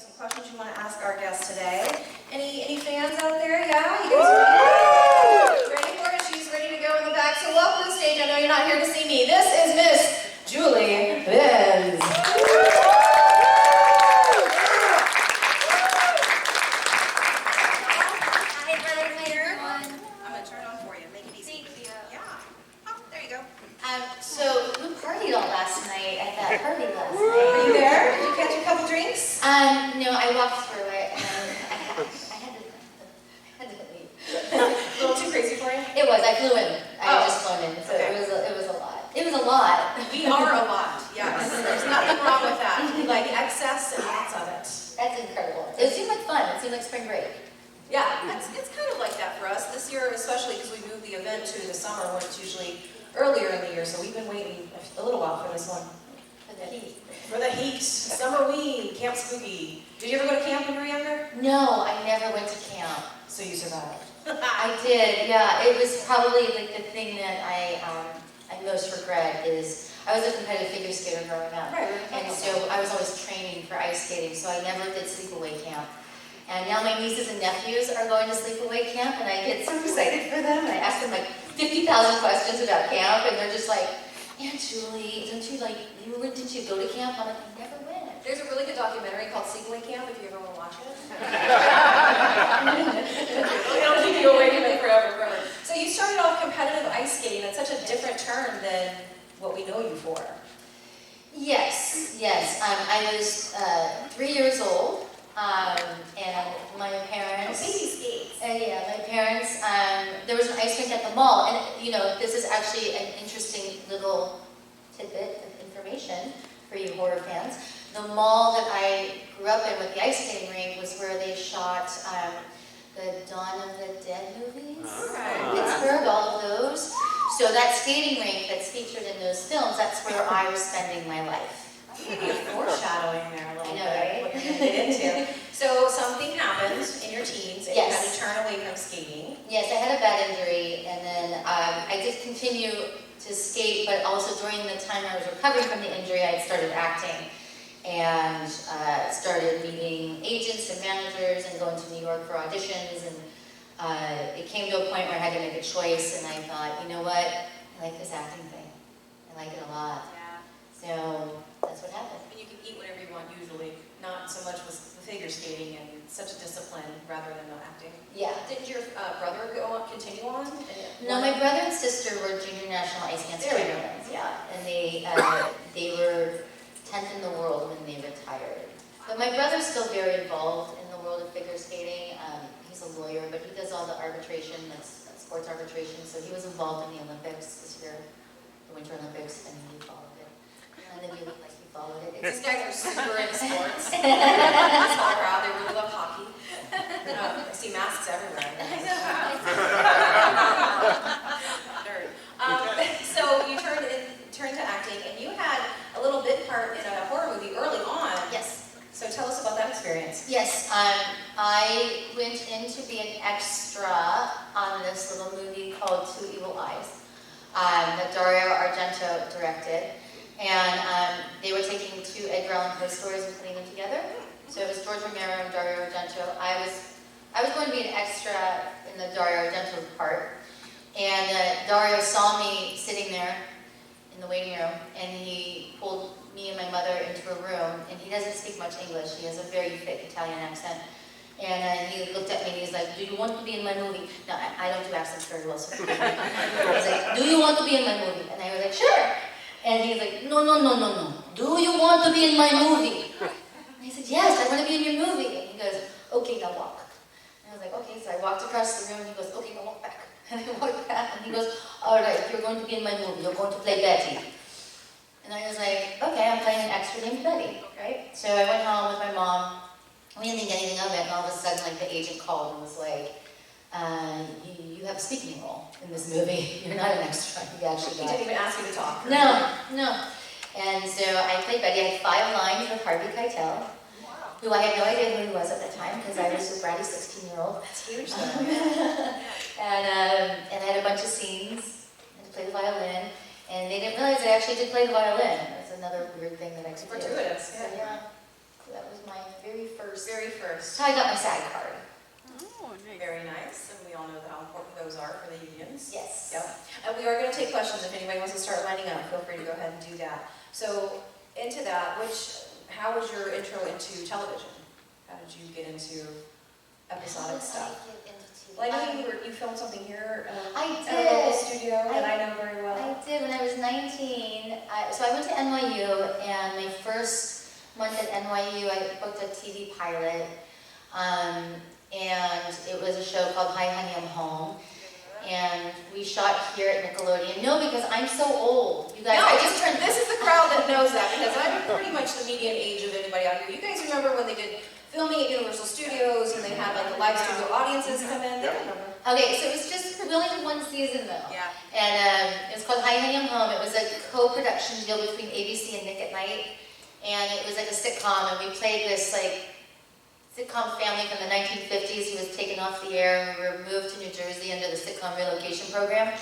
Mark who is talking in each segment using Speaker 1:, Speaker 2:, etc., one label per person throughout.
Speaker 1: some questions you want to ask our guest today. Any fans out there? Yeah? You guys ready for it? She's ready to go in the back. So welcome to the stage. I know you're not here to see me. This is Miss Julie Benz.
Speaker 2: So who partied all last night at that party last night?
Speaker 1: Were you there? Did you catch a couple drinks?
Speaker 2: No, I walked through it and I had to leave.
Speaker 1: A little too crazy for you?
Speaker 2: It was. I flew in. I had just flown in, so
Speaker 1: okay.
Speaker 2: it was a lot. It was a lot.
Speaker 1: We are a lot. Yes. There's nothing wrong with that. We like excess and lots of it.
Speaker 2: That's incredible. It seemed like fun. It seemed like spring break.
Speaker 1: Yeah, it's kind of like that for us this year, especially because we moved the event to the summer when it's usually earlier in the year, so we've been waiting a little while for this one.
Speaker 2: For the heat.
Speaker 1: For the heat. Summerween, Camp Spooky. Did you ever go to camp when you were younger?
Speaker 2: No, I never went to camp.
Speaker 1: So you survived.
Speaker 2: I did, yeah. It was probably like the thing that I most regret is I was a competitive figure skater growing up.
Speaker 1: Right.
Speaker 2: And so I was always training for ice skating, so I never did sleepaway camp. And now my nieces and nephews are going to sleepaway camp, and I get so excited for them. And I ask them like 50,000 questions about camp, and they're just like, Aunt Julie, didn't you go to camp? I'm like, I never went.
Speaker 1: There's a really good documentary called Sleepaway Camp, if you ever want to watch it. It'll keep you awake from it forever. So you started off competitive ice skating. That's such a different term than what we know you for.
Speaker 2: Yes. I was 3 years old. And my parents,
Speaker 1: baby skates.
Speaker 2: My parents, there was an ice rink at the mall, and this is actually an interesting little tidbit of information for you horror fans. The mall that I grew up in with the ice skating rink was where they shot the Dawn of the Dead movies.
Speaker 1: Right.
Speaker 2: Pittsburgh, all of those. So that skating rink that's featured in those films, that's where I was spending my life.
Speaker 1: Maybe a foreshadowing there a little
Speaker 2: I know,
Speaker 1: bit,
Speaker 2: right?
Speaker 1: what you're going to get into. So something happened in your teens, and you had to turn away from skating.
Speaker 2: Yes, I had a bad injury, and then I did continue to skate, but also during the time I was recovering from the injury, I had started acting, and started meeting agents and managers, and going to New York for auditions, and it came to a point where I had to make a choice, and I thought, you know what, I like this acting thing. I like it a lot. So that's what happened.
Speaker 1: And you can eat whatever you want usually, not so much with the figure skating and such a discipline rather than acting.
Speaker 2: Yeah.
Speaker 1: Didn't your brother continue on?
Speaker 2: No, my brother and sister were junior national ice dance champions. Yeah, and they were 10th in the world when they retired. But my brother's still very involved in the world of figure skating. He's a lawyer, but he does all the arbitration, that's sports arbitration. So he was involved in the Olympics this year, the Winter Olympics, and he followed it. And then he looked like he followed it.
Speaker 1: These guys are super into sports. Small crowd, they really love hockey. I see masks everywhere. So you turned to acting, and you had a little bit part in a horror movie early on.
Speaker 2: Yes.
Speaker 1: So tell us about that experience.
Speaker 2: Yes, I went in to be an extra on this little movie called Two Evil Eyes that Dario Argento directed. And they were taking two Edgar Allan Poe stories and putting them together. So it was George Romero and Dario Argento. I was going to be an extra in the Dario Argento part. And Dario saw me sitting there in the waiting room, and he pulled me and my mother into a room, and he doesn't speak much English. He has a very thick Italian accent. And he looked at me and he's like, do you want to be in my movie? No, I don't do accents very well, so he's like, do you want to be in my movie? And I was like, sure. And he's like, no. Do you want to be in my movie? And I said, yes, I want to be in your movie. And he goes, okay, now walk. And I was like, okay. So I walked across the room, and he goes, okay, now walk back. And I walked back, and he goes, all right, you're going to be in my movie. You're going to play Betty. And I was like, okay, I'm playing an extra named Betty, right? So I went home with my mom. We didn't think anything of it, and all of a sudden, like, the agent called and was like, you have a speaking role in this movie. You're not an extra. You actually got it.
Speaker 1: He didn't even ask you to talk.
Speaker 2: No. And so I played Betty. I had 5 lines with Harvey Keitel, who I had no idea who he was at the time, because I was a bratty 16-year-old.
Speaker 1: That's huge.
Speaker 2: And I had a bunch of scenes. I had to play the violin. And they didn't realize I actually did play the violin. That's another weird thing that I could do.
Speaker 1: Fortuitous,
Speaker 2: yeah. So that was my very first.
Speaker 1: Very first.
Speaker 2: So I got my SAG card.
Speaker 3: Oh, nice.
Speaker 1: Very nice, and we all know how important those are for the unions.
Speaker 2: Yes.
Speaker 1: Yep. And we are going to take questions. If anybody wants to start lining up, feel free to go ahead and do that. So, into that, how was your intro into television? How did you get into episodic stuff? Well, I know you filmed something here
Speaker 2: I
Speaker 1: at a local
Speaker 2: did.
Speaker 1: studio that I know very well.
Speaker 2: I did when I was 19. So I went to NYU, and my first month at NYU, I booked a TV pilot. And it was a show called Hi Honey, I'm Home. And we shot here at Nickelodeon. No, because I'm so old. You guys,
Speaker 1: No,
Speaker 2: I just turned.
Speaker 1: this is the crowd that knows that, because I'm pretty much the median age of anybody out here. You guys remember when they did filming at Universal Studios and they had like the live studio audiences come in? They remember.
Speaker 2: Okay, so it was just we only did one season though.
Speaker 1: Yeah.
Speaker 2: And it was called Hi Honey, I'm Home. It was a co-production deal between ABC and Nick at Night. And it was like a sitcom, and we played this like sitcom family from the 1950s who was taken off the air, and we were moved to New Jersey under the sitcom relocation program.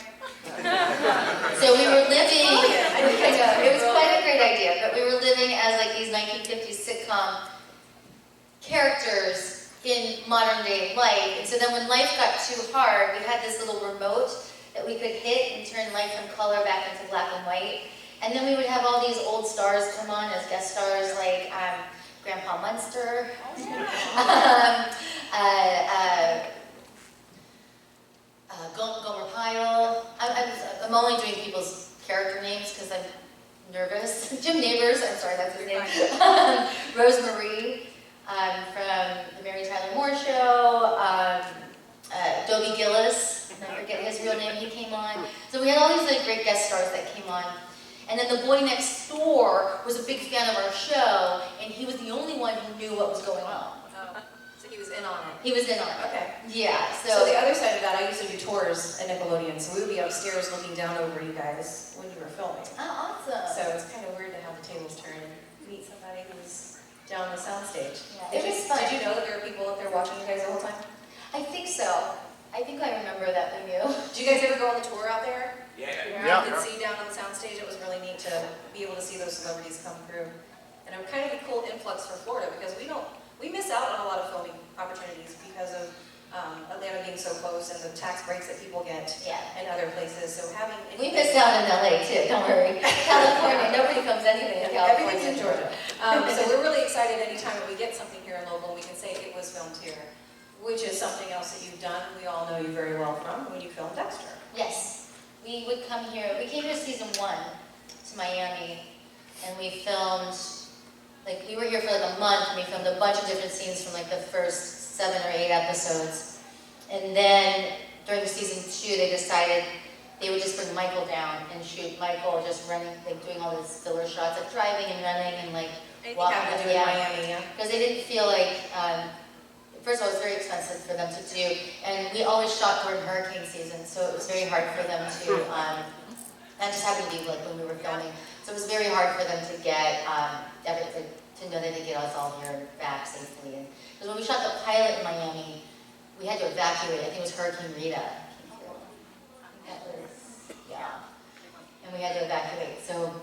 Speaker 2: So we were living, I know, it was quite a great idea, but we were living as like these 1950s sitcom characters in modern day life. And so then when life got too hard, we had this little remote that we could hit and turn life from color back into black and white. And then we would have all these old stars come on as guest stars, like Grandpa Munster, Gomer Pyle. I'm only doing people's character names because I'm nervous. Jim Neighbors, I'm sorry, that's his name. Rosemary from The Mary Tyler Moore Show. Dobie Gillis, I forget his real name, he came on. So we had all these like great guest stars that came on. And then the boy next door was a big fan of our show, and he was the only one who knew what was going on.
Speaker 1: Oh, so he was in on it.
Speaker 2: He was in on it.
Speaker 1: Okay.
Speaker 2: Yeah,
Speaker 1: So the other side of that, I used to do tours at Nickelodeon, so we would be upstairs looking down over you guys when you were filming.
Speaker 2: Oh, awesome.
Speaker 1: So it's kind of weird to have the tables turn and meet somebody who's down the soundstage.
Speaker 2: Yeah, it was fun.
Speaker 1: Did you know that there were people up there watching you guys the whole time?
Speaker 2: I think so. I think I remember that we knew.
Speaker 1: Did you guys ever go on the tour out there?
Speaker 4: Yeah.
Speaker 1: You could see down on the soundstage. It was really neat to be able to see those celebrities come through. And it was kind of a cool influx for Florida, because we miss out on a lot of filming opportunities because of Atlanta being so close and the tax breaks that people get in other places. So having
Speaker 2: We missed out in LA too, don't worry. California, nobody comes anything in California.
Speaker 1: Everything's in Georgia. So we're really excited anytime that we get something here in local, we can say it was filmed here, which is something else that you've done. We all know you very well from when you filmed Dexter.
Speaker 2: Yes. We would come here, we came here season 1 to Miami, and we filmed, like we were here for like a month, and we filmed a bunch of different scenes from like the first 7 or 8 episodes. And then during season 2, they decided they would just bring Michael down and shoot Michael just running, like doing all these filler shots, like driving and running and like
Speaker 1: Anything happened to do in Miami, yeah?
Speaker 2: Because they didn't feel like, first of all, it was very expensive for them to do, and we always shot during hurricane season, so it was very hard for them to, that just happened to be like when we were filming, so it was very hard for them to get, to know that they get us all here back safely. Because when we shot the pilot in Miami, we had to evacuate. I think it was Hurricane Rita. Yeah. And we had to evacuate. So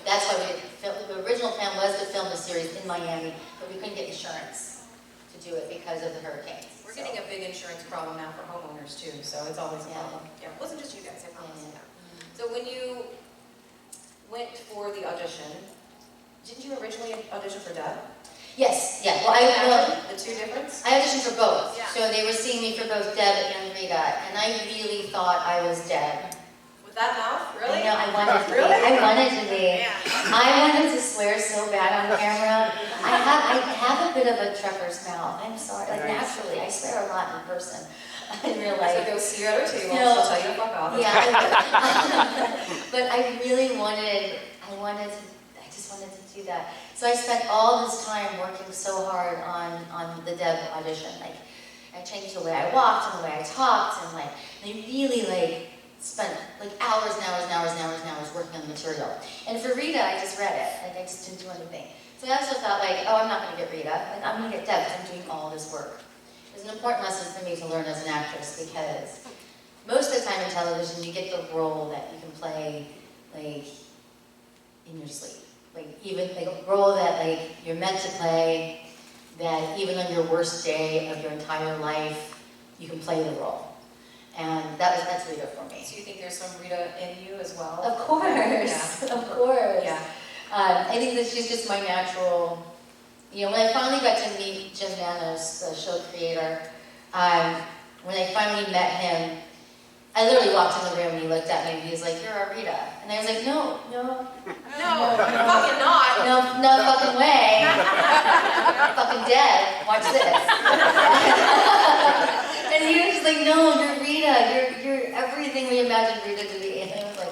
Speaker 2: that's why we didn't film. The original plan was to film the series in Miami, but we couldn't get insurance to do it because of the hurricanes.
Speaker 1: We're getting a big insurance problem now for homeowners too, so it's always a problem. Yeah, it wasn't just you guys, I promise.
Speaker 2: Yeah.
Speaker 1: So when you went for the audition, didn't you originally audition for Deb?
Speaker 2: Yes, yeah. Well,
Speaker 1: the two difference?
Speaker 2: I auditioned for both.
Speaker 1: Yeah.
Speaker 2: So they were seeing me for both Deb and Rita, and I really thought I was Deb.
Speaker 1: With that mouth? Really?
Speaker 2: No, I wanted to be.
Speaker 1: Really?
Speaker 2: I wanted to be.
Speaker 1: Yeah.
Speaker 2: I wanted to swear so bad on camera. I have a bit of a trucker's mouth. I'm sorry. Like naturally, I swear a lot in person. In real life.
Speaker 1: So go see your other table.
Speaker 2: No.
Speaker 1: She'll tell you to fuck off.
Speaker 2: Yeah. But I really wanted. I just wanted to do that. So I spent all this time working so hard on the Deb audition. Like I changed the way I walked and the way I talked, and like they really like spent like hours and hours and hours and hours and hours working on the material. And for Rita, I just read it. Like I just didn't do anything. So I also thought like, oh, I'm not going to get Rita. Like I'm going to get Deb because I'm doing all this work. It was an important lesson for me to learn as an actress, because most of the time in television, you get the role that you can play like in your sleep. even like a role that like you're meant to play, that even on your worst day of your entire life, you can play the role. And that's Rita for me.
Speaker 1: So you think there's some Rita in you as well?
Speaker 2: Of course,
Speaker 1: Yeah.
Speaker 2: of course.
Speaker 1: Yeah.
Speaker 2: I think that she's just my natural, you know, when I finally got to meet Jim Manos, the show creator, when I finally met him, I literally walked in the room and he looked at me and he was like, "You're our Rita." And I was like, no,
Speaker 1: Fucking not.
Speaker 2: no fucking way. I'm fucking dead. Watch this. And he was like, "No, you're Rita. You're everything we imagined Rita to be." And I was like,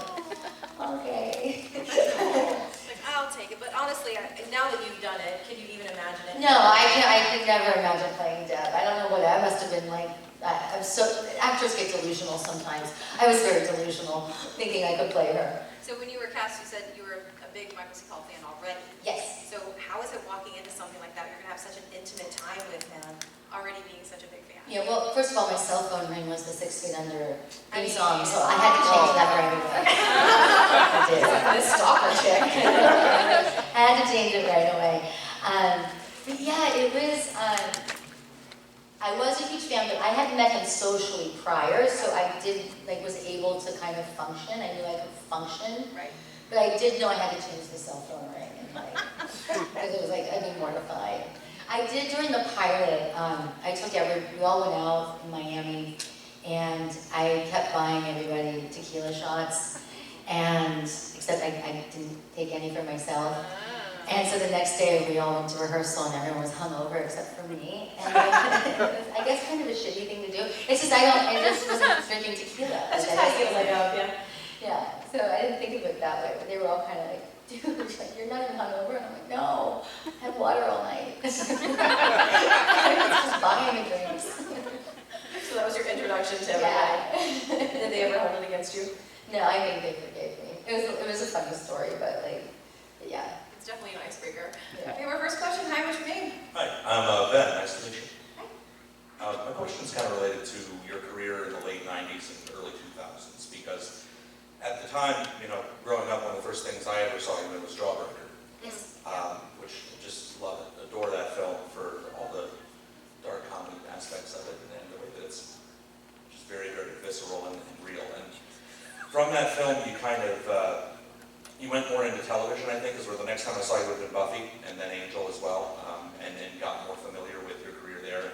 Speaker 2: okay.
Speaker 1: Like, I'll take it. But honestly, now that you've done it, can you even imagine it?
Speaker 2: No, I could never imagine playing Deb. I don't know what I must have been like. Actors get delusional sometimes. I was very delusional, thinking I could play her.
Speaker 1: So when you were cast, you said you were a big Michael C. Hall fan already.
Speaker 2: Yes.
Speaker 1: So how is it walking into something like that? You're gonna have such an intimate time with him, already being such a big fan.
Speaker 2: Yeah, well, first of all, my cell phone ring was the 6 Feet Under theme song, so I had to change that right away. I did.
Speaker 1: This stalker chick.
Speaker 2: I had to change it right away. But yeah, it was, I was a huge fan, but I hadn't met him socially prior, so I was able to kind of function. I knew I could function.
Speaker 1: Right.
Speaker 2: But I did know I had to change the cell phone ring, and because it was like, I'd be mortified. I did during the pilot, we all went out in Miami, and I kept buying everybody tequila shots, and except I didn't take any for myself. And so the next day we all went to rehearsal and everyone was hungover except for me. And it was, I guess, kind of a shitty thing to do. It's just I just wasn't drinking tequila.
Speaker 1: That's just how you feel like, yeah.
Speaker 2: Yeah, so I didn't think of it that way, but they were all kind of like, "Dude, like, you're not even hungover?" And I'm like, "No, I had water all night." I was just buying me drinks.
Speaker 1: So that was your introduction to everyone.
Speaker 2: Yeah.
Speaker 1: Did they ever hold it against you?
Speaker 2: No, I think they forgave me. It was a funny story, but yeah.
Speaker 1: It's definitely an icebreaker.
Speaker 2: Yeah.
Speaker 1: Okay, our first question. Hi, what's your name?
Speaker 3: Hi, I'm Ben. Nice to meet you. My question is kind of related to your career in the late 90s and early 2000s, because at the time, you know, growing up, one of the first things I ever saw you in was Jawbreaker,
Speaker 2: Yes.
Speaker 3: which I just love it, adore that film for all the dark comedy aspects of it and the way that it's just very, very visceral and real. And from that film, you kind of, you went more into television, I think, is where the next time I saw you would have been Buffy, and then Angel as well, and then got more familiar with your career there. And,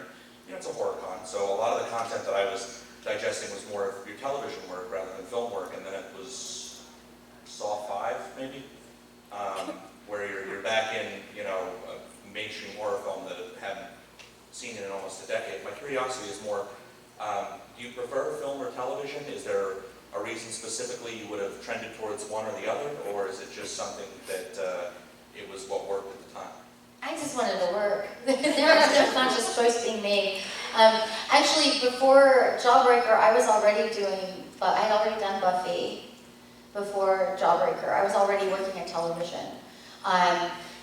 Speaker 3: you know, it's a horror con, so a lot of the content that I was digesting was more of your television work rather than film work, and then it was Saw 5, maybe, where you're back in, you know, a mainstream horror film that I hadn't seen in almost a decade. My curiosity is more, do you prefer film or television? Is there a reason specifically you would have trended towards one or the other, or is it just something that it was what worked at the time?
Speaker 2: I just wanted to work. There was no conscious choice being made. Actually, before Jawbreaker, I had already done Buffy before Jawbreaker. I was already working at television.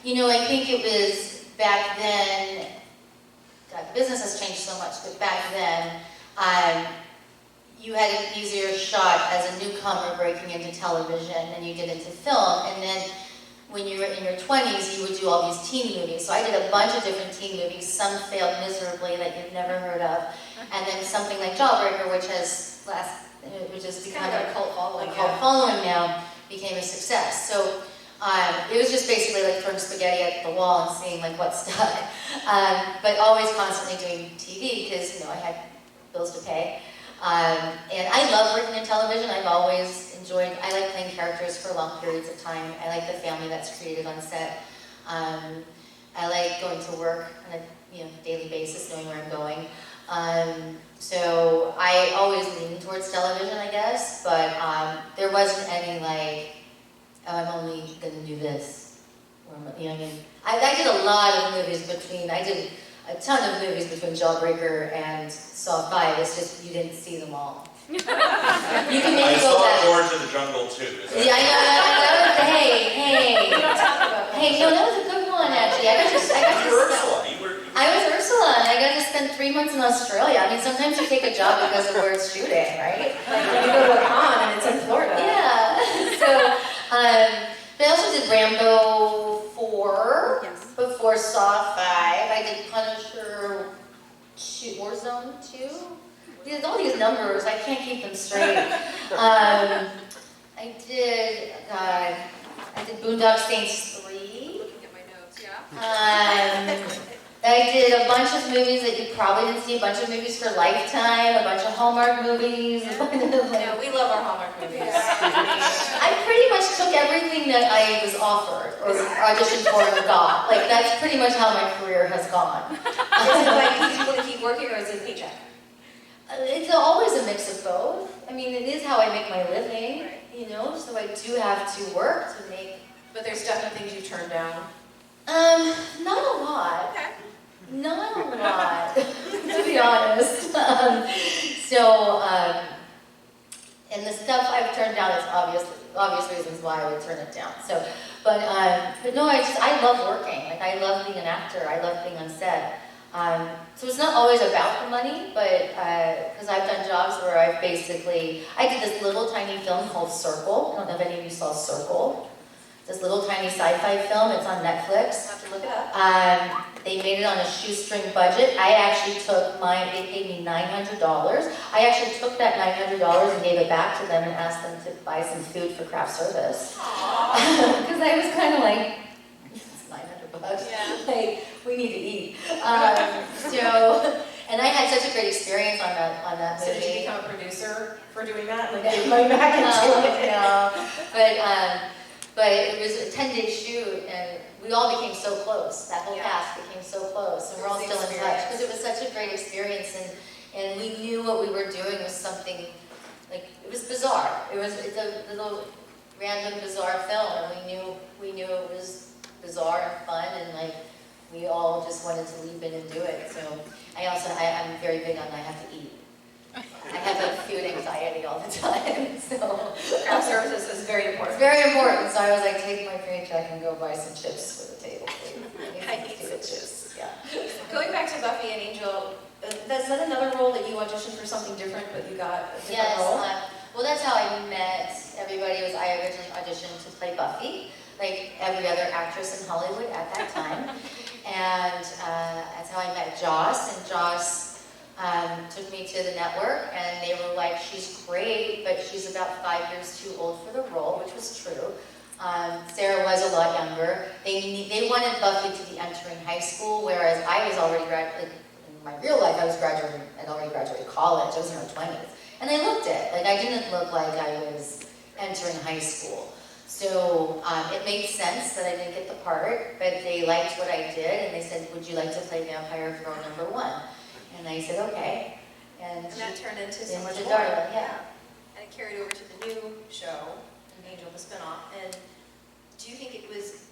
Speaker 2: You know, I think it was back then, God, the business has changed so much, but back then, you had an easier shot as a newcomer breaking into television than you did into film. And then when you were in your 20s, you would do all these teen movies. So I did a bunch of different teen movies. Some failed miserably that you've never heard of. And then something like Jawbreaker, which has become
Speaker 1: kind of a cult following,
Speaker 2: now, became a success. So it was just basically like throwing spaghetti at the wall and seeing like what stuck. But always constantly doing TV because, you know, I had bills to pay. And I love working in television. I've always enjoyed, I like playing characters for long periods of time. I like the family that's created on set. I like going to work on a daily basis, knowing where I'm going. So I always leaned towards television, I guess, but there wasn't any like, oh, I'm only going to do this. Or, you know what I mean? I did a lot of movies I did a ton of movies between Jawbreaker and Saw 5. It's just you didn't see them all. You can maybe
Speaker 3: I
Speaker 2: go
Speaker 3: saw
Speaker 2: back.
Speaker 3: George of the Jungle too.
Speaker 2: Yeah, I know. Hey.
Speaker 1: We don't talk about
Speaker 2: Hey, no, that was a good one actually. I was Ursula, and I got to spend 3 months in Australia. I mean, sometimes you take a job because of where it's shooting, right?
Speaker 1: Like when you go to a con and it's in Florida.
Speaker 2: Yeah. So, but I also did Rambo these numbers, I can't keep them straight. I did Boondock Saints 3.
Speaker 1: Looking at my notes, yeah.
Speaker 2: I did a bunch of movies that you probably didn't see, a bunch of movies for Lifetime, a bunch of Hallmark movies.
Speaker 1: Yeah, we love our Hallmark movies.
Speaker 2: I pretty much took everything that I was offered or auditioned for and got. Like, that's pretty much how my career has gone.
Speaker 1: Is it like you want to keep working, or is it a paycheck?
Speaker 2: It's always a mix of both. I mean, it is how I make my living, you know, so I do have to work to make.
Speaker 1: But there's definitely things you turn down.
Speaker 2: Not a lot.
Speaker 1: Okay.
Speaker 2: Not a lot, to be honest. And the stuff I've turned down is obvious reasons why I would turn it down. So, but no, I love working. Like, I love being an actor. I love being on set. So it's not always about the money, but because I've done jobs where I did this little tiny film called Circle. I don't know if any of you saw Circle. This little tiny sci-fi film. It's on Netflix.
Speaker 1: I'll have to look it up.
Speaker 2: They made it on a shoestring budget. I actually they paid me $900. I actually took that $900 and gave it back to them and asked them to buy some food for craft service. Because I was kind of like, it's $900.
Speaker 1: Yeah.
Speaker 2: Like, we need to eat. And I had such a great experience on that movie.
Speaker 1: So did you become a producer for doing that? Like,
Speaker 2: No, but it was a 10-day shoot, and we all became so close. That whole cast became so close, and we're all still in touch because it was such a great experience, and we knew what we were doing was something like it was bizarre. It's a little random bizarre film, and we knew it was bizarre and fun, and like we all just wanted to leap in and do it. So I'm very big on I have to eat. I have like food anxiety all the time, so
Speaker 1: craft services is very important.
Speaker 2: it's very important. So I was like, take my paycheck and go buy some chips for the table.
Speaker 1: I need some chips.
Speaker 2: Yeah.
Speaker 1: Going back to Buffy and Angel, is that another role that you auditioned for something different, but you got a different
Speaker 2: Yes.
Speaker 1: role?
Speaker 2: Well, that's how I met everybody. I originally auditioned to play Buffy, like every other actress in Hollywood at that time, and that's how I met Joss. And Joss took me to the network, and they were like, she's great, but she's about 5 years too old for the role, which was true. Sarah was a lot younger. They wanted Buffy to be entering high school, whereas I was already graduating. In my real life, I'd already graduated college. I was in my 20s. And I looked it. Like, I didn't look like I was entering high school. So it made sense that I didn't get the part, but they liked what I did, and they said, would you like to play Vampire Girl #1? And I said, okay. And
Speaker 1: that turned into so much
Speaker 2: into
Speaker 1: more.
Speaker 2: Darla, yeah.
Speaker 1: And it carried over to the new show, Angel, the spinoff. And do you think it was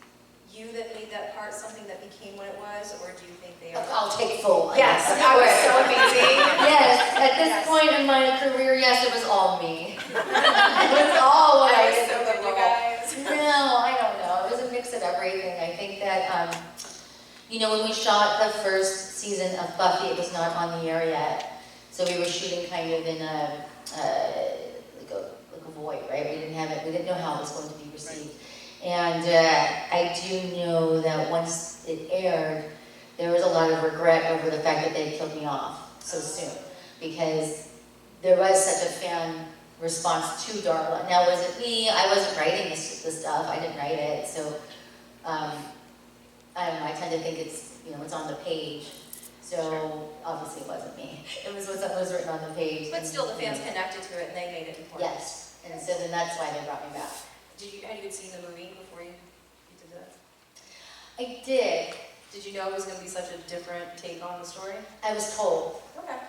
Speaker 1: you that made that part something that became what it was, or do you think they are?
Speaker 2: I'll take full.
Speaker 1: Yes, that was so amazing.
Speaker 2: Yes, at this point in my career, yes, it was all me. It was all what I did
Speaker 1: so
Speaker 2: for the
Speaker 1: good, you
Speaker 2: role.
Speaker 1: guys.
Speaker 2: No, I don't know. It was a mix of everything. I think that, when we shot the first season of Buffy, it was not on the air yet. So we were shooting kind of in like a void, right? We didn't know how it was going to be received. And I do know that once it aired, there was a lot of regret over the fact that they killed me off so soon, because there was such a fan response to Darla. Now, was it me? I wasn't writing this stuff. I didn't write it, so I don't know. I tend to think it's on the page. So obviously it wasn't me. It was what was written on the page.
Speaker 1: But still, the fans connected to it, and they made it important.
Speaker 2: Yes, and so then that's why they brought me back.
Speaker 1: Had you seen the movie before you did that?
Speaker 2: I did.
Speaker 1: Did you know it was going to be such a different take on the story?
Speaker 2: I was told.
Speaker 1: Okay.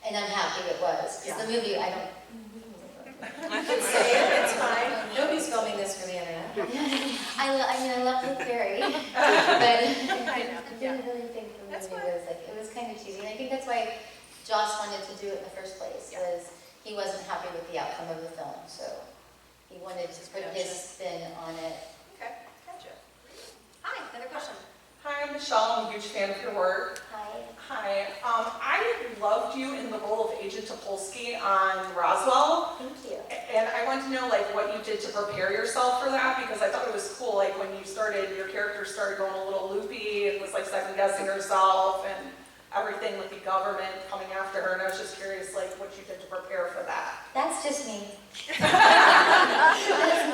Speaker 2: And I'm happy it was. Because the movie, I don't...
Speaker 1: I can say it, it's fine. Nobody's filming this for the internet.
Speaker 2: I love Luke Perry. But I didn't really think the movie was it was kind of cheesy. And I think that's why Joss wanted to do it in the first place, was he wasn't happy with the outcome of the film. So he wanted to put his spin on it.
Speaker 1: Okay, gotcha. Hi, another question.
Speaker 4: Hi, I'm Michelle. I'm a huge fan of your work.
Speaker 2: Hi.
Speaker 4: Hi. I loved you in the role of Agent Topolsky on Roswell.
Speaker 2: Thank you.
Speaker 4: And I wanted to know what you did to prepare yourself for that, because I thought it was cool. When you started, your character started going a little loopy and was second guessing herself. And everything with the government coming after her, and I was just curious, like, what you did to prepare for that.
Speaker 2: That's just me.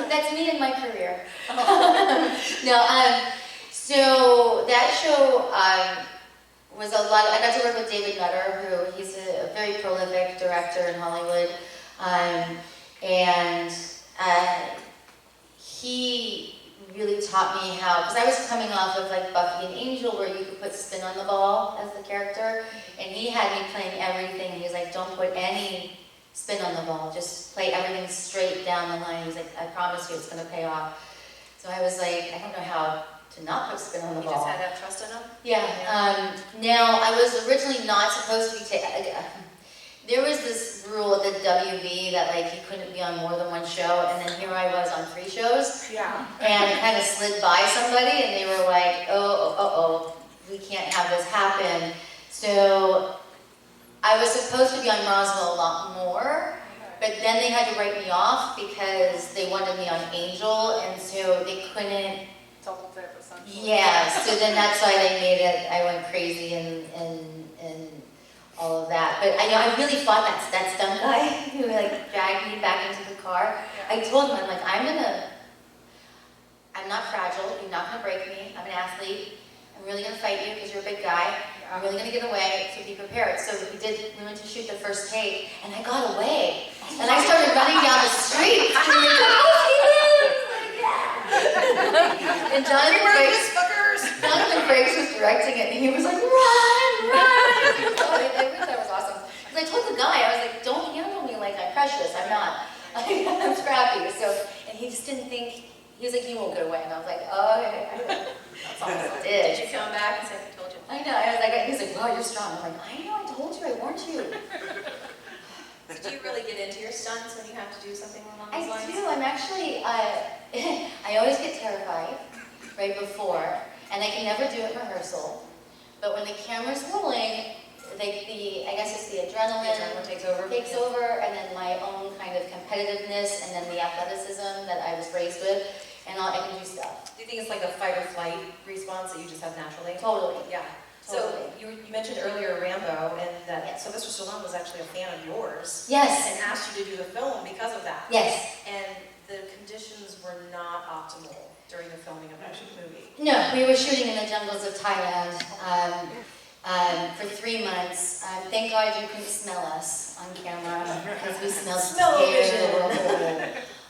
Speaker 2: that's me and my career. No, so that show was a lot. I got to work with David Nutter, who he's a very prolific director in Hollywood, and he really taught me how, because I was coming off of like Buffy and Angel, where you could put spin on the ball as the character, and he had me playing everything. He's like, don't put any spin on the ball, just play everything straight down the line. He's like, I promise you it's going to pay off. So I was like, I don't know how to not put spin on the ball.
Speaker 1: You just had to have trust in them?
Speaker 2: Yeah. Now, I was originally not supposed to be there was this rule at the WB that like you couldn't be on more than one show, and then here I was on 3 shows.
Speaker 4: Yeah.
Speaker 2: And it kind of slid by somebody, and they were like, oh, we can't have this happen. So I was supposed to be on Roswell a lot more, but then they had to write me off because they wanted me on Angel, and so they couldn't.
Speaker 4: Double dip, essentially.
Speaker 2: Yeah, so then that's why they made it, I went crazy and all of that. But I know I really fought that stunt guy who like dragged me back into the car. I told him, I'm like, I'm not fragile, you're not gonna break me, I'm an athlete, I'm really gonna fight you because you're a big guy, I'm really gonna get away, so be prepared. So we went to shoot the first take, and I got away. And I started running down the street, and Jonathan Frakes was directing it, and he was like, run! That was awesome. Because I told the guy, I was like, don't handle me like I'm precious. I'm not. I'm scrappy. So, and he just didn't think, he was like, you won't get away. And I was like, oh, okay. That's all I did.
Speaker 1: Did you come back and say, I told you?
Speaker 2: I know. I was like, he was like, wow, you're strong. I'm like, I know, I told you, I warned you.
Speaker 1: Did you really get into your stunts when you have to do something along those lines?
Speaker 2: I do. I'm actually, I always get terrified right before, and I can never do it in rehearsal. But when the camera's rolling, I guess it's the adrenaline
Speaker 1: takes over.
Speaker 2: And then my own kind of competitiveness, and then the athleticism that I was raised with, and I can do stuff.
Speaker 1: Do you think it's like a fight or flight response that you just have naturally?
Speaker 2: Totally.
Speaker 1: Yeah.
Speaker 2: Totally.
Speaker 1: So you mentioned earlier Rambo, and that Sylvester Stallone was actually a fan of yours.
Speaker 2: Yes.
Speaker 1: And asked you to do the film because of that.
Speaker 2: Yes.
Speaker 1: And the conditions were not optimal during the filming of that movie.
Speaker 2: No, we were shooting in the jungles of Thailand for 3 months. Thank God you couldn't smell us on camera because we smelled terrible.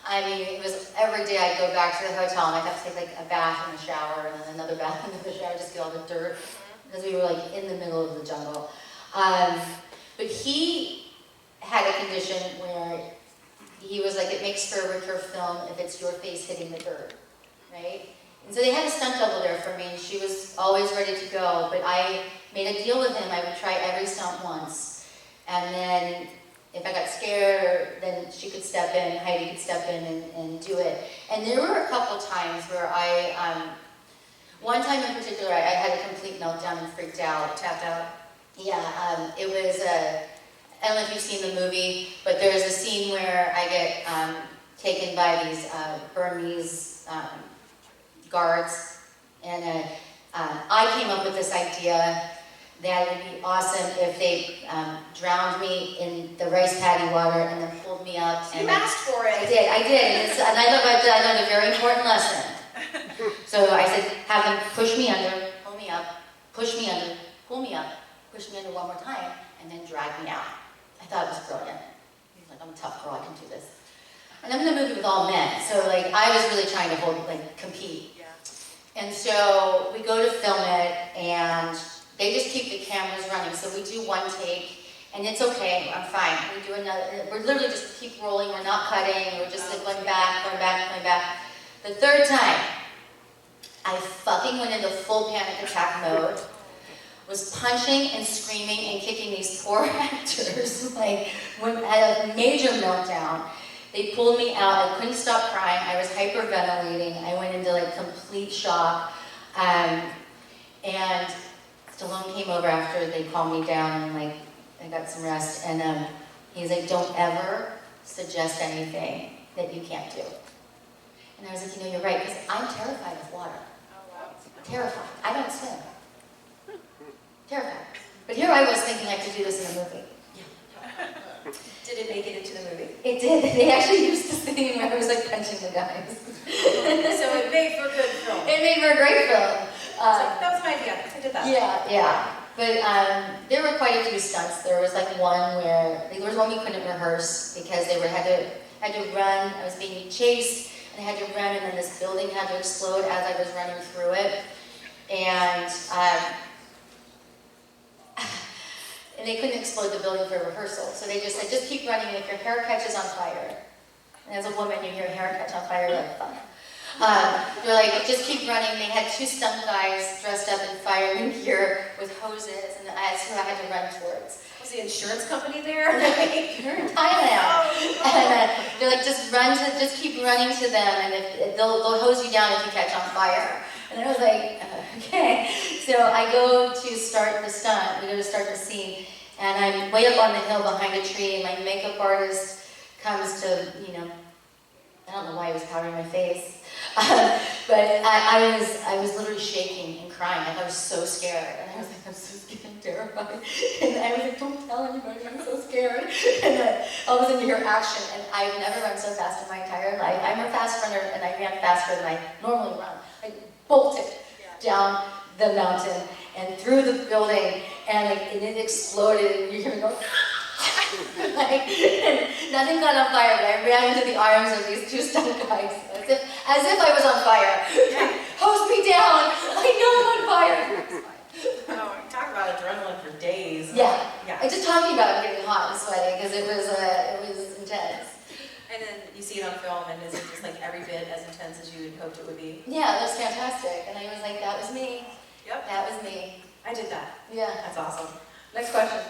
Speaker 2: I mean, it was every day I'd go back to the hotel and I'd have to take like a bath and a shower and then another bath and another shower just to get all the dirt because we were like in the middle of the jungle. But he had a condition where he was like, it makes for a richer film if it's your face hitting the dirt, right? And so they had a stunt double there for me, and she was always ready to go, but I made a deal with him. I would try every stunt once, and then if I got scared, then she could step in, Heidi could step in and do it. And there were a couple times where one time in particular, I had a complete meltdown and freaked out.
Speaker 1: Tapped out?
Speaker 2: Yeah, it was, I don't know if you've seen the movie, but there's a scene where I get taken by these Burmese guards, and I came up with this idea that it would be awesome if they drowned me in the rice paddy water and then pulled me up.
Speaker 1: You asked for it.
Speaker 2: I did, and I learned a very important lesson. So I said, have them push me under, pull me up, push me under, pull me up, push me under one more time, and then drag me out. I thought it was brilliant. He's like, I'm a tough girl, I can do this. And I'm in a movie with all men, so like I was really trying to compete.
Speaker 1: Yeah.
Speaker 2: And so we go to film it, and they just keep the cameras running. So we do one take, and it's okay, I'm fine. We do another, we're literally just keep rolling, we're not cutting, we're just like going back, going back, going back. The third time, I fucking went into full panic attack mode, was punching and screaming and kicking these poor actors, like, had a major meltdown. They pulled me out, I couldn't stop crying, I was hyperventilating, I went into like complete shock. And Stallone came over after they calmed me down and like, I got some rest, and he's like, don't ever suggest anything that you can't do. And I was like, you know, you're right, because I'm terrified of water. Terrified. I don't swim. Terrified. But here I was thinking I could do this in a movie.
Speaker 1: Did it make it into the movie?
Speaker 2: It did. They actually used the scene where I was like punching the guys.
Speaker 1: So it made for a good film.
Speaker 2: It made for a great film.
Speaker 1: That was my idea. I did that.
Speaker 2: Yeah. But there were quite a few stunts. There was like one where there was one we couldn't rehearse because they had to run. I was being chased and I had to run, and then this building had to explode as I was running through it. And they couldn't explode the building for rehearsal, so they just said, just keep running. If your hair catches on fire, and as a woman, you hear hair catch on fire, you're like, fuck. They're like, just keep running. They had two stunt guys dressed up in fireman gear with hoses, and that's who I had to run towards.
Speaker 1: Was the insurance company there?
Speaker 2: You're in Thailand. And they're like, just keep running to them, and if they'll hose you down if you catch on fire. And I was like, okay. So I go to start the stunt. We go to start the scene, and I'm way up on the hill behind a tree, and my makeup artist comes to, I don't know why he was powdering my face. But I was literally shaking and crying. Like I was so scared. And I was like, I'm so scared, I'm terrified. And I was like, don't tell anybody, I'm so scared. And then all of a sudden you hear action. And I've never run so fast in my entire life. I'm a fast runner, and I ran faster than I normally run. I bolted down the mountain and through the building, and it exploded, and you hear me go, nothing got on fire, but I ran into the arms of these two stunt guys, as if I was on fire. Hose me down, I know I'm on fire.
Speaker 1: Oh, talk about adrenaline for days.
Speaker 2: Yeah. Just talking about it getting hot and sweaty, because it was intense.
Speaker 1: And then you see it on film, and is it just like every bit as intense as you had hoped it would be?
Speaker 2: Yeah, it was fantastic, and I was like, that was me.
Speaker 1: Yep.
Speaker 2: That was me.
Speaker 1: I did that.
Speaker 2: Yeah.
Speaker 1: That's awesome. Next question.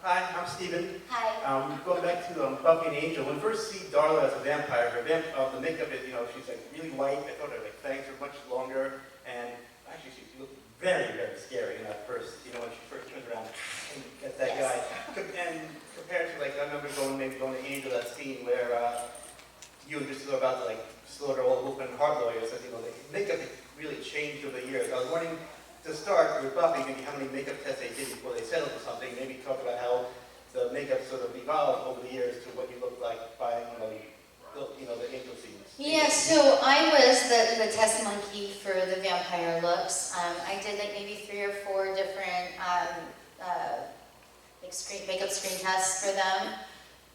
Speaker 5: Hi, I'm Steven.
Speaker 2: Hi.
Speaker 5: Going back to Buffy and Angel, when we first see Darla as a vampire, the makeup is, she's like really white. I thought her fangs were much longer, and actually she looked very, very scary in that first, when she first turns around and gets that guy. And compared to I remember going to Angel, that scene where you were just about to slaughter all the Wolf and Hart lawyers. The makeup has really changed over the years. I was wondering, to start with Buffy, maybe how many makeup tests they did before they settled for something. Maybe talk about how the makeup sort of evolved over the years to what you look like by the Angel scenes.
Speaker 2: Yeah, so I was the test monkey for the vampire looks. I did maybe 3 or 4 different makeup screen tests for them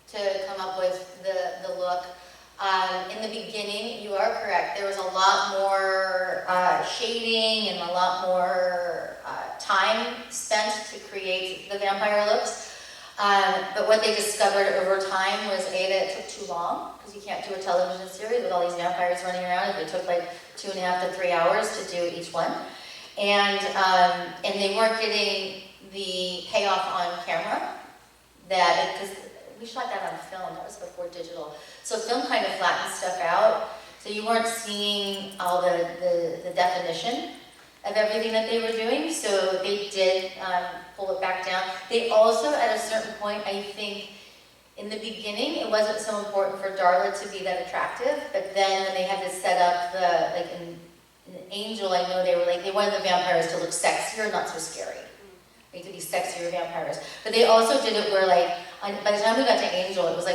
Speaker 2: to come up with the look. In the beginning, you are correct, there was a lot more shading and a lot more time spent to create the vampire looks. But what they discovered over time was that it took too long, because you can't do a television series with all these vampires running around. It took 2.5 to 3 hours to do each one. And they weren't getting the payoff on camera, because we shot that on film, that was before digital. So film kind of flattened stuff out, so you weren't seeing all the definition of everything that they were doing, so they did pull it back down. They also, at a certain point, I think, in the beginning, it wasn't so important for Darla to be that attractive, but then when they had to set up in Angel, I know they wanted the vampires to look sexier, not so scary. They had to be sexier vampires. But they also did it where by the time we got to Angel, it was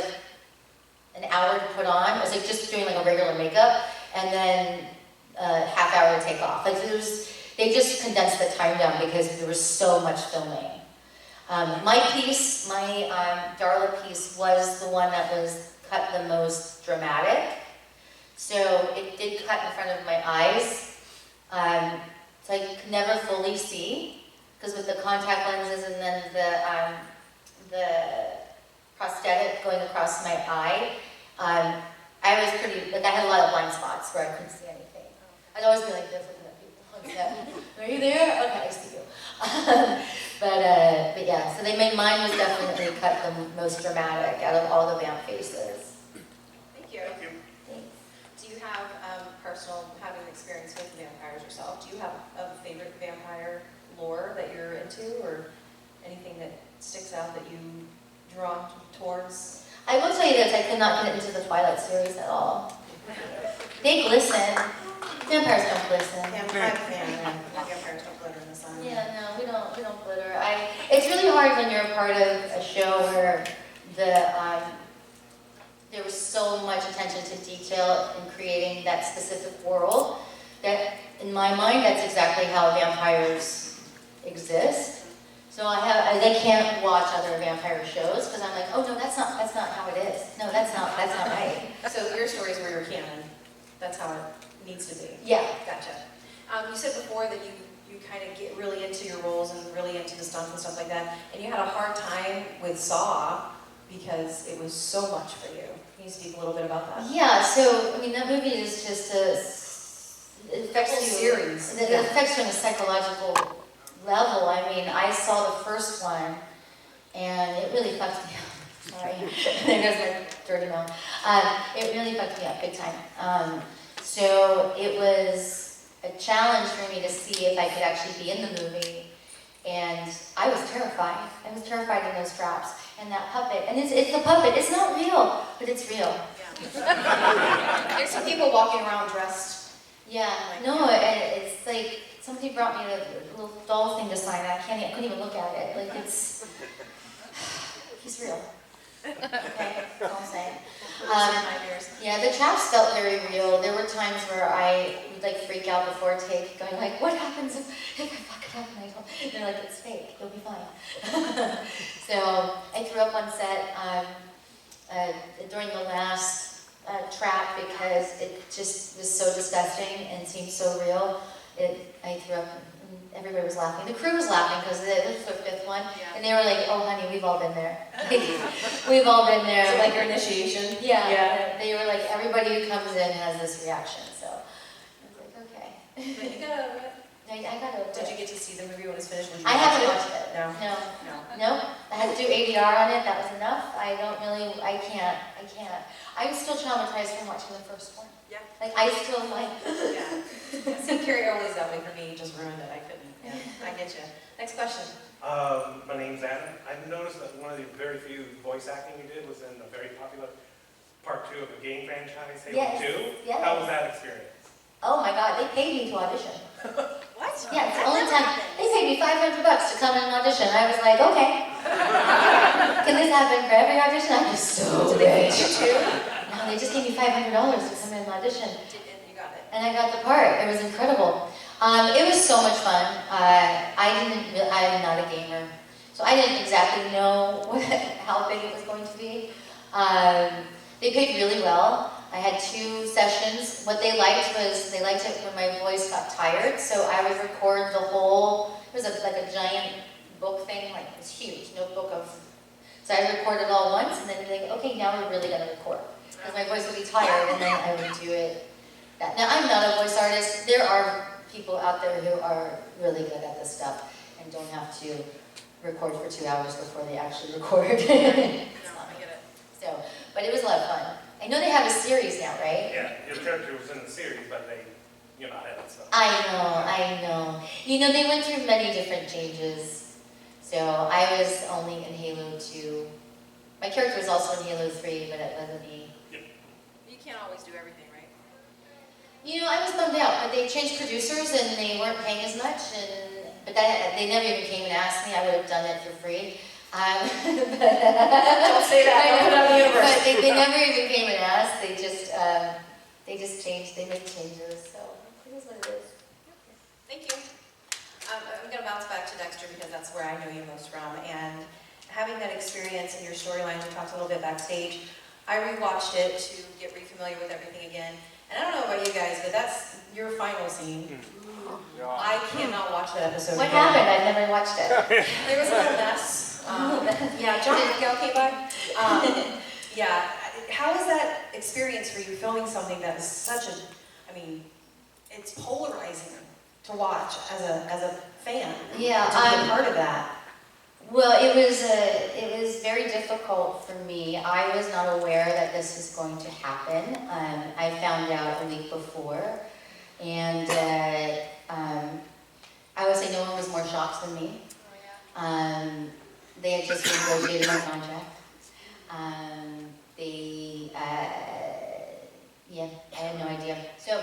Speaker 2: an hour to put on. It was just doing a regular makeup, and then a half hour to take off. They just condensed the time down because there was so much filming. My Darla piece was the one that was cut the most dramatic. So it did cut in front of my eyes. So I could never fully see, because with the contact lenses and then the prosthetic going across my eye, I was pretty, I had a lot of blind spots where I couldn't see anything. I'd always be like this, looking at people on set. Are you there? Okay, I see you. But yeah, so mine was definitely cut the most dramatic out of all the vamp faces.
Speaker 1: Thank you.
Speaker 5: Thank you.
Speaker 2: Thanks.
Speaker 1: Do you have having experience with vampires yourself, do you have a favorite vampire lore that you're into, or anything that sticks out that you drawn towards?
Speaker 2: I will tell you this, I could not get into the Twilight series at all. They glisten. Vampires don't glisten.
Speaker 1: Yeah, I'm a fan. Vampires don't glitter in the sun.
Speaker 2: Yeah, no, we don't glitter. part of a show where there was so much attention to detail in creating that specific world that, in my mind, that's exactly how vampires exist. So I can't watch other vampire shows because I'm like, oh no, that's not how it is. No, that's not right.
Speaker 1: So your stories were your canon. That's how it needs to be.
Speaker 2: Yeah.
Speaker 1: Gotcha. You said before that you kind of get really into your roles and really into the stunts and stuff like that, and you had a hard time with Saw because it was so much for you. Can you speak a little bit about that?
Speaker 2: Yeah, so, I mean, that movie is just it affects you.
Speaker 1: Series.
Speaker 2: It affects you on a psychological level. I mean, I saw the first one, and it really fucked me up. Sorry, there goes my dirty mouth. It really fucked me up big time. So it was a challenge for me to see if I could actually be in the movie, and I was terrified. I was terrified in those traps. And that puppet, and it's a puppet, it's not real, but it's real.
Speaker 1: Yeah. There's some people walking around dressed.
Speaker 2: Yeah, no, it's like, somebody brought me a little doll thing to sign, I couldn't even look at it, like it's, he's real. Okay, that's all I'm saying. Yeah, the traps felt very real. There were times where I would like freak out before take, going like, what happens if I fuck it up and I don't? And they're like, it's fake, you'll be fine. So I threw up on set during the last trap because it just was so disgusting and seemed so real. I threw up. Everybody was laughing. The crew was laughing because this was the fifth one, and they were like, "Oh, honey, we've all been there. We've all been there."
Speaker 1: Is it like your initiation?
Speaker 2: Yeah. They were like, everybody who comes in has this reaction. So I was like, okay.
Speaker 1: But you got over it.
Speaker 2: I got over it.
Speaker 1: Did you get to see the movie when it's finished?
Speaker 2: I haven't watched it.
Speaker 1: No.
Speaker 2: No. I had to do ADR on it. That was enough. I can't. I was still traumatized from watching the first one.
Speaker 1: Yeah.
Speaker 2: Like, I still like.
Speaker 1: Yeah. See, Carrie always that way for me. Just ruined it. I couldn't. Yeah. I get you. Next question.
Speaker 6: My name's Adam. I've noticed that one of the very few voice acting you did was in a very popular part 2 of a game franchise, Halo
Speaker 2: Yes.
Speaker 6: 2.
Speaker 2: Yes.
Speaker 6: How was that experience?
Speaker 2: Oh my God, they paid me to audition.
Speaker 1: What?
Speaker 2: Yeah, it's the only time. They paid me $500 to come in and audition. I was like, okay. Can this happen for every audition? I'm just so rich. No, they just gave me $500 to come in and audition.
Speaker 1: And you got it.
Speaker 2: And I got the part. It was incredible. It was so much fun. I'm not a gamer, so I didn't exactly know how big it was going to be. They paid really well. I had 2 sessions. What they liked was, they liked it when my voice got tired, so I would record the whole, it was like a giant book thing, like this huge notebook of, so I would record it all once, and then be like, okay, now we're really gonna record. Because my voice would be tired, and then I would do it. Now, I'm not a voice artist. There are people out there who are really good at this stuff, and don't have to record for 2 hours before they actually record.
Speaker 1: I get it.
Speaker 2: So, but it was a lot of fun. I know they have a series now, right?
Speaker 6: Yeah, your character was in the series, but you're not in it, so.
Speaker 2: I know. You know, they went through many different changes. So I was only in Halo 2. My character was also in Halo 3, but it wasn't me.
Speaker 1: You can't always do everything, right?
Speaker 2: You know, I was bummed out, but they changed producers and they weren't paying as much, but they never even came and asked me. I would have done it for free.
Speaker 1: Don't say that. Don't put it on the universe.
Speaker 2: But they never even came and asked. They just changed. They made changes. So it is what it is.
Speaker 1: Thank you. I'm going to bounce back to Dexter because that's where I know you most from. And having that experience in your storyline, we talked a little bit backstage. I rewatched it to get re-familiar with everything again. And I don't know about you guys, but that's your final scene. I cannot watch that episode
Speaker 2: What
Speaker 1: again.
Speaker 2: happened? I've never watched it.
Speaker 1: There was a little mess. Yeah, John, you okay, bud? Yeah, how was that experience for you filming something that is such a, I mean, it's polarizing to watch as a fan.
Speaker 2: Yeah,
Speaker 1: to be a part of that.
Speaker 2: Well, it was very difficult for me. I was not aware that this was going to happen. I found out a week before, and I would say no one was more shocked than me. They had just negotiated my contract. Yeah, I had no idea. So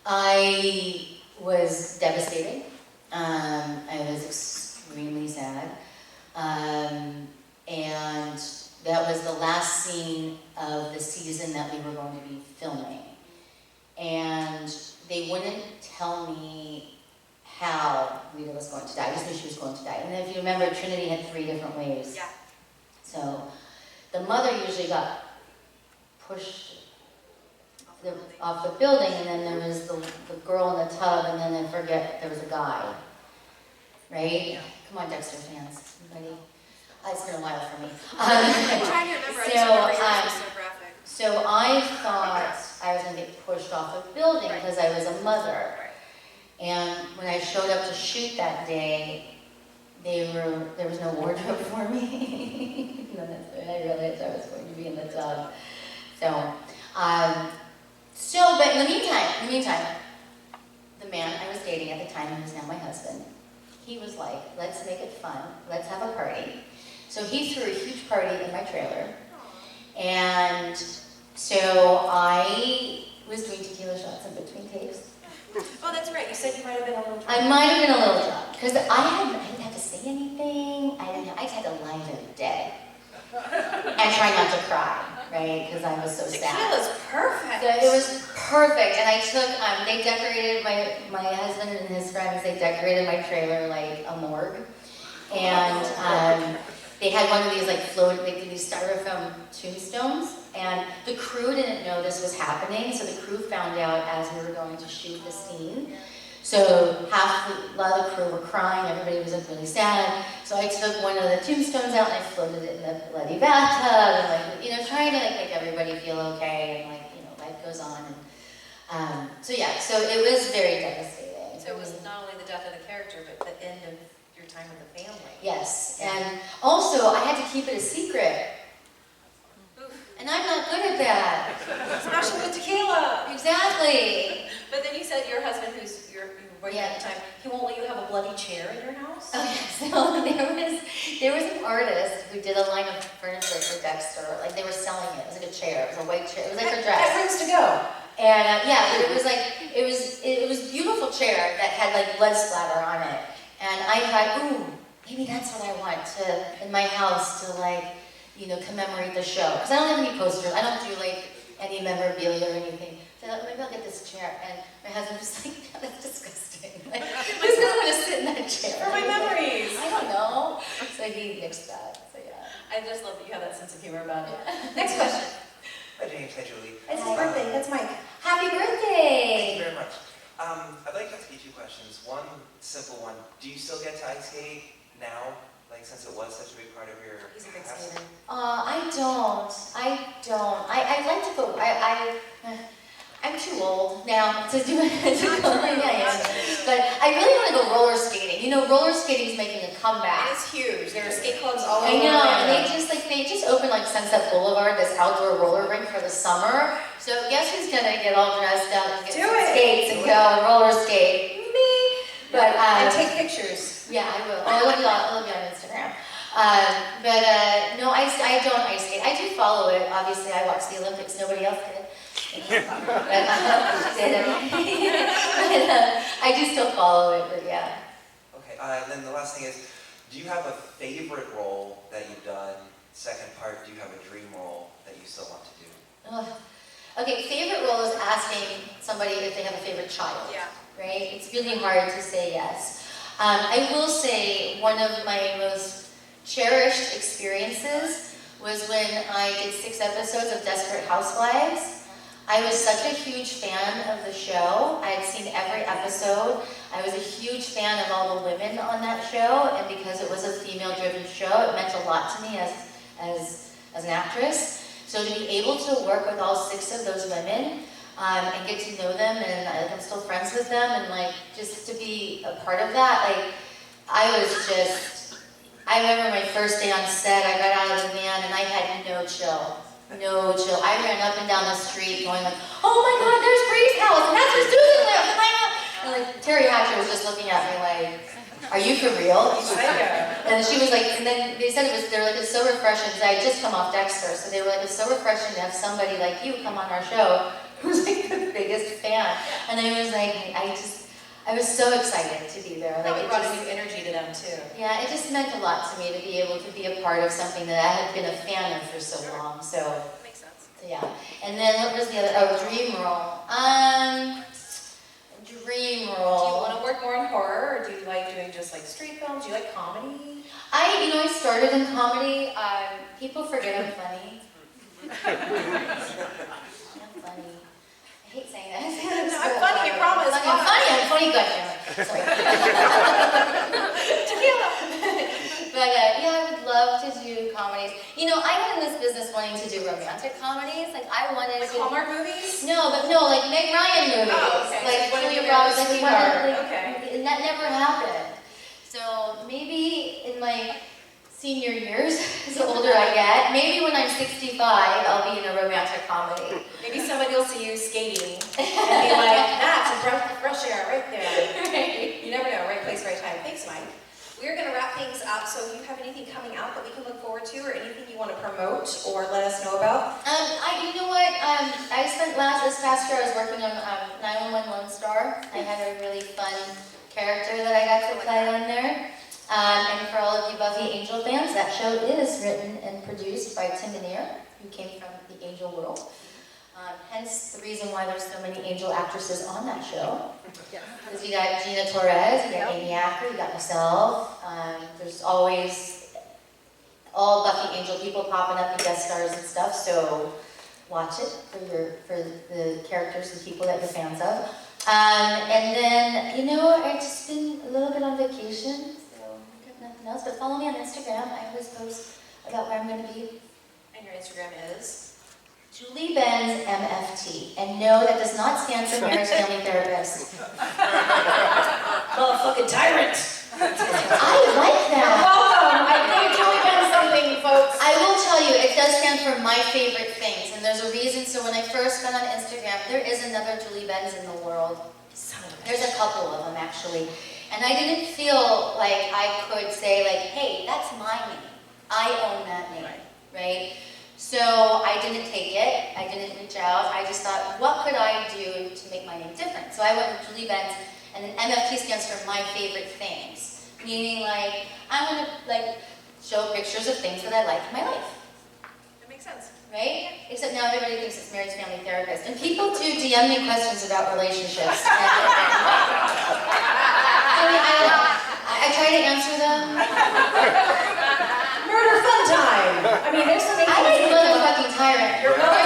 Speaker 2: I was devastated. I was extremely sad. And that was the last scene of the season that we were going to be filming. And they wouldn't tell me how Rita was going to die. I just knew she was going to die. And if you remember, Trinity had 3 different ways.
Speaker 1: Yeah.
Speaker 2: So the mother usually got pushed off the building, and then there was the girl in the tub, and then I forget, there was a guy. Right?
Speaker 1: Yeah.
Speaker 2: Come on, Dexter fans. Anybody? It's been a while for me.
Speaker 1: I'm trying to remember. I just remember yours was so graphic.
Speaker 2: So I thought I was going to get pushed off a building because I was a mother. And when I showed up to shoot that day, there was no wardrobe for me. And that's when I realized I was going to be in the tub. But in the meantime, the man I was dating at the time, who is now my husband, he was like, let's make it fun, let's have a party. So he threw a huge party in my trailer. And so I was doing tequila shots in between takes.
Speaker 1: Oh, that's right. You said you might have been a little drunk.
Speaker 2: I might have been a little drunk, because I didn't have to say anything. I just had to lie there dead. And try not to cry, right? Because I was so sad.
Speaker 1: Tequila's perfect.
Speaker 2: So it was perfect, and I took, they decorated, my husband and his friends, they decorated my trailer like a morgue. And they had one of these like these styrofoam tombstones, and the crew didn't know this was happening, so the crew found out as we were going to shoot the scene. So a lot of the crew were crying, everybody was like really sad. So I took one of the tombstones out and I floated it in the bloody bathtub, and trying to make everybody feel okay, and life goes on. And so it was very devastating.
Speaker 1: So it was not only the death of the character, but the end of your time with the family.
Speaker 2: Yes, and also I had to keep it a secret. And I'm not good at that.
Speaker 1: Especially with tequila.
Speaker 2: Exactly.
Speaker 1: But then you said your husband, who's your boyfriend at the time, he won't let you have a bloody chair in your house?
Speaker 2: Okay, so there was an artist who did a line of furniture for Dexter. Like they were selling it. It was like a chair. It was a white chair. It was like her dress.
Speaker 1: That rings to go.
Speaker 2: And it was a beautiful chair that had like blood splatter on it. And I thought, ooh, maybe that's what I want in my house to commemorate the show. Because I don't have any posters. I don't do any memorabilia or anything. So I thought, maybe I'll get this chair. And my husband was like, no, that's disgusting. Who's going to want to sit in that chair?
Speaker 1: For my memories.
Speaker 2: I don't know. So he nixed that. So yeah.
Speaker 1: I just love that you have that sense of humor about it. Next question.
Speaker 7: Hi James, hi Julie.
Speaker 1: It's his birthday. That's Mike.
Speaker 2: Happy
Speaker 7: Thank you
Speaker 2: birthday!
Speaker 7: very much. I'd like to ask you 2 questions. One simple one. Do you still get to ice skate now? Since it was such a big part of your
Speaker 1: He's a big
Speaker 7: past?
Speaker 1: skater.
Speaker 2: I don't. I'd like to go. I'm too old now to do it. But I really want to go roller skating. Roller skating is making a comeback.
Speaker 1: It is huge. There are skate clubs all over.
Speaker 2: I know, and
Speaker 1: Orlando.
Speaker 2: they just opened Sunset Boulevard, this outdoor roller rink for the summer. So guess who's gonna get all dressed up and get some skates and go and roller skate? Me. But
Speaker 1: And take pictures.
Speaker 2: yeah, I will. I love you on Instagram. No, I don't ice skate. I do follow it. Obviously, I watch the Olympics. Nobody else did. I do still follow it, but yeah.
Speaker 7: Okay, and then the last thing is, do you have a favorite role that you've done? Second part, do you have a dream role that you still want to do?
Speaker 2: Okay, favorite role is asking somebody if they have a favorite child.
Speaker 1: Yeah.
Speaker 2: Right? It's really hard to say yes. I will say one of my most cherished experiences was when I did 6 episodes of Desperate Housewives. I was such a huge fan of the show. I had seen every episode. I was a huge fan of all the women on that show, and because it was a female-driven show, it meant a lot to me as an actress. So to be able to work with all 6 of those women and get to know them, and I'm still friends with them, and just to be a part of that, I remember my first day on set, I got out of the van and I had no chill. No chill. I ran up and down the street going oh my God, there's Grace's house, and that's where Susan lives, and and Terry Hatcher was just looking at me are you for real? And she was and then they said it's so refreshing, because I had just come off Dexter, so they were it's so refreshing to have somebody like you come on our show who's the biggest fan. And I was I was so excited to be there.
Speaker 1: Probably
Speaker 2: it
Speaker 1: brought
Speaker 2: just-
Speaker 1: a new energy to them too.
Speaker 2: Yeah, it just meant a lot to me to be able to be a part of something that I had been a fan of for so long. So
Speaker 1: Makes sense.
Speaker 2: yeah. And then what was the other? Oh, dream role. Dream
Speaker 1: Do you
Speaker 2: role.
Speaker 1: want to work more in horror, or do you like doing just like street films? Do you like comedy?
Speaker 2: I started in comedy. People forget I'm funny. I'm funny. I hate saying that.
Speaker 1: No, I'm funny, I promise.
Speaker 2: I'm funny. I'm funny. Good. Sorry. But yeah, I would love to do comedies. I got in this business wanting to do romantic comedies. Like I wanted
Speaker 1: Like
Speaker 2: to.
Speaker 1: Hallmark movies?
Speaker 2: No, like Meg Ryan movies.
Speaker 1: Oh, okay.
Speaker 2: Like
Speaker 1: So you wanna be
Speaker 2: Julia
Speaker 1: a
Speaker 2: Roberts.
Speaker 1: sweetheart. Okay.
Speaker 2: And that never happened. So maybe in my senior years, the older I get, maybe when I'm 65, I'll be in a romantic comedy.
Speaker 1: Maybe somebody will see you skating and be like, that's a breath of fresh air right there.
Speaker 2: Right.
Speaker 1: You never know, right place, right time. Thanks, Mike. We're going to wrap things up, so if you have anything coming out that we can look forward to, or anything you want to promote or let us know about?
Speaker 2: You know what? I spent this past year, I was working on 911 Lone Star. I had a really fun character that I got to play on there. And for all of you Buffy Angel fans, that show is written and produced by Tim Minear, who came from the Angel world. Hence the reason why there's so many Angel actresses on that show. Because you got Gina Torres, you got Amy Acker, you got myself. There's always all Buffy Angel people popping up and guest stars and stuff. So watch it for the characters and people that you're fans of. And then I've just been a little bit on vacation. Nothing else, but follow me on Instagram. I always post about where I'm going to be.
Speaker 1: And your Instagram is?
Speaker 2: Julie Benz MFT. And no, that does not stand for Marriage Family Therapist.
Speaker 1: Motherfucking tyrant!
Speaker 2: I like that.
Speaker 1: Welcome! I think Julie Benz something, folks.
Speaker 2: I will tell you, it does stand for my favorite things. And there's a reason. So when I first got on Instagram, there is another Julie Benz in the world. There's a couple of them, actually. And I didn't feel like I could say, hey, that's my name. I own that name, right? So I didn't take it. I didn't reach out. I just thought, what could I do to make my name different? So I went with Julie Benz, and then MFT stands for my favorite things. Meaning, I want to, show pictures of things that I like in my life.
Speaker 1: That makes sense.
Speaker 2: Right? Except now everybody thinks it's Marriage Family Therapist. And people do DM me questions about relationships. I try to answer them.
Speaker 1: Murder fun time! I mean, there's something.
Speaker 2: I like motherfucking tyrant.
Speaker 1: You're welcome.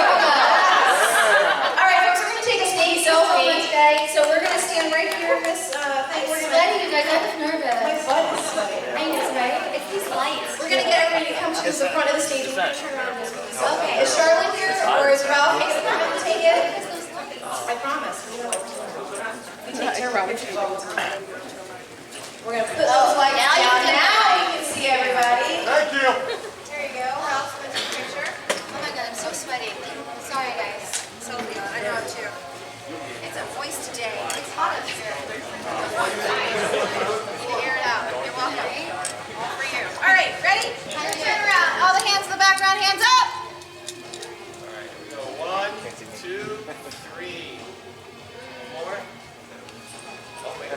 Speaker 1: All right, folks, we're going to take a sneaky selfie today. So we're going to stand right here, Miss.
Speaker 2: I'm sweaty, you guys. I was
Speaker 1: My
Speaker 2: nervous.
Speaker 1: butt is sweating.
Speaker 2: I know, right? It's these lights.
Speaker 1: We're going to get everybody to come to the front of the stage. We're going to turn around this way. So,
Speaker 2: Okay.
Speaker 1: is Charlotte here, or is Ralph going to take it? I promise. We take terrible pictures all the time. We're going to put those lights
Speaker 2: now you
Speaker 1: down.
Speaker 2: can-
Speaker 1: Now you can see everybody.
Speaker 5: Thank you.
Speaker 1: There you go. Ralph's going to take a picture.
Speaker 2: Oh my god, I'm so sweaty. Sorry, guys.
Speaker 1: Selfie on. I know I'm too. It's a moist day.
Speaker 2: It's hot up here.
Speaker 1: Air it out. You're welcome. All for you. All right, ready?
Speaker 2: Time to do
Speaker 1: Turn
Speaker 2: it.
Speaker 1: around. All the hands in the background, hands up.
Speaker 8: Go 1, 2, 3. More. Oh, wait.